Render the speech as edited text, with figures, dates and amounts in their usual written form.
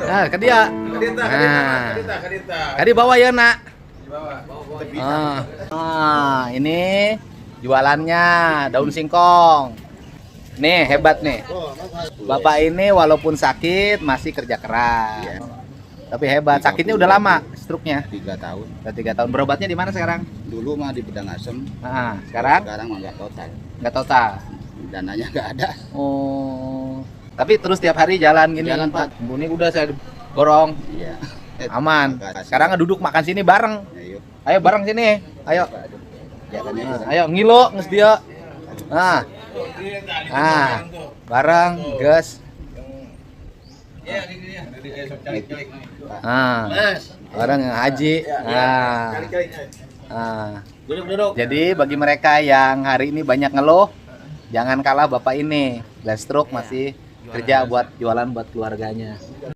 Ah, ke dia. Nah, kadi bawa ya nak. Ini jualannya daun singkong. Nih hebat nih. Bapak ini walaupun sakit masih kerja keras. Tapi hebat. Sakitnya udah lama, stroke-nya. 3 tahun. Udah 3 tahun. Berobatnya di mana sekarang? Dulu mah di Bedang Asem. Nah, sekarang Sekarang mah nggak total. nggak total. Dananya nggak ada. Oh. Tapi terus tiap hari jalan gini. Jalan, Pak. Ini udah saya borong. Iya. Aman. Makasih. Sekarang duduk makan sini bareng. Ayo. Ayo bareng sini. Ayo. Jangan ya. Nah, ayo ngilo nges dia. Nah. Bareng, gas. Bareng Haji. Jadi bagi mereka yang hari ini banyak ngeluh, jangan kalah bapak ini. Stroke masih kerja buat jualan buat keluarganya.